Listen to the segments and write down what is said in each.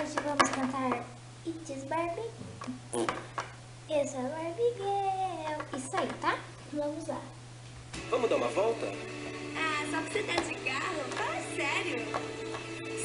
Hoje vamos cantar It is Barbie. Eu sou a Barbie Girl. Isso aí, tá? Vamos lá. Vamos dar uma volta? Ah, só porque você tá de carro? Fala sério.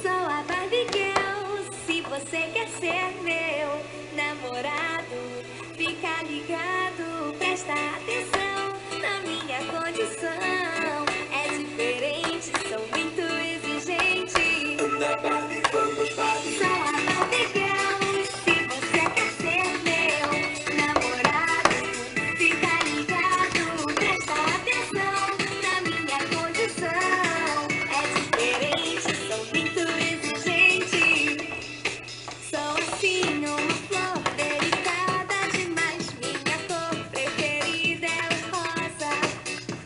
Sou a Barbie Girl. Se você quer ser meu namorado, fica ligado, presta atenção na minha condição. É diferente, sou muito exigente. Anda, Barbie, vamos, Barbie. Sou a Barbie Girl. Se você quer ser meu namorado, fica ligado, presta atenção na minha condição. É diferente, sou muito exigente. Sou assim uma flor delicada demais. Minha cor preferida é o rosa.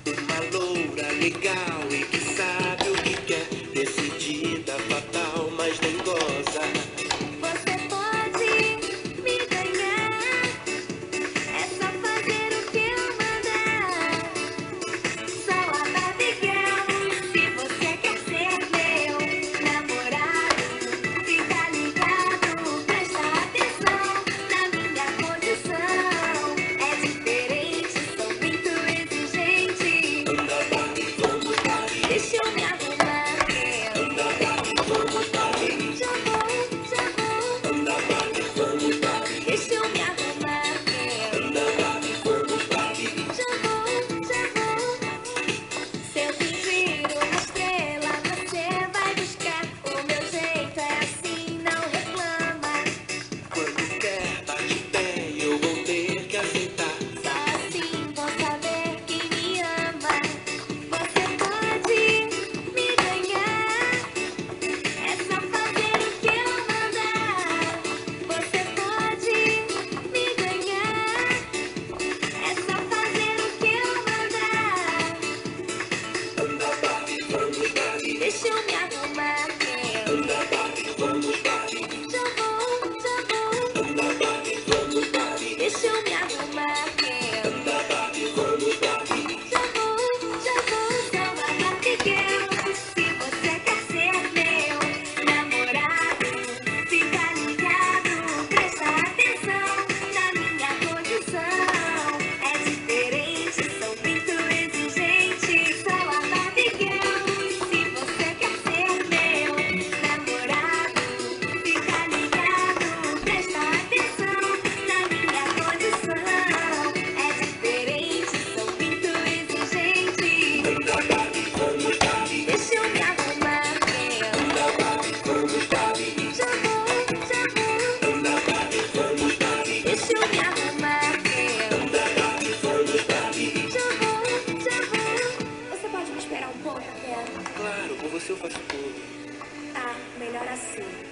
Uma loura legal e que sabe o que quer. Decidida, fatal, mas nem goza. Você pode me ganhar, é só fazer o que eu mandar. Sou a Barbie Girl. Se você quer ser meu namorado, fica ligado, presta atenção na minha condição. É diferente, sou muito exigente. Anda, Barbie, vamos, Barbie. Deixa eu me arrumar, meu. Anda, Barbie, vamos, Barbie. Já vou. Anda, Barbie, vamos, Barbie. Deixa eu me arrumar, meu. Anda, Barbie, vamos, Barbie. Já vou. Se eu fingir uma estrela, você vai buscar. O meu jeito é assim, não reclama. Quando quer, bate pé, eu vou ter que aceitar. Só assim vou saber que me ama. Você pode me ganhar, é só fazer o que eu mandar. Você pode me ganhar, é só fazer o que eu mandar. Anda, Barbie, vamos, Barbie. Deixa eu me arrumar, meu. Anda, Barbie, vamos, Barbie. Já vou. Anda, Barbie, vamos, Barbie. Deixa eu me arrumar, meu. Anda, Barbie, vamos, Barbie. Já vou. Sou a Barbie Girl. Se você quer ser meu namorado, fica ligado, presta atenção na minha condição. É diferente, sou muito exigente. Sou a Barbie Girl. Se você quer ser meu namorado, fica ligado, presta atenção na minha condição. É diferente, sou muito exigente. Anda, Barbie, vamos, Barbie. Deixa eu me arrumar, meu. Anda, Barbie, vamos, Barbie. Já vou. Anda, Barbie, vamos, Barbie. Deixa eu me arrumar, meu. Anda, Barbie, vamos, Barbie. Já vou. Você pode me esperar um pouco, Ken? Claro, com você eu faço tudo. Tá, melhor assim.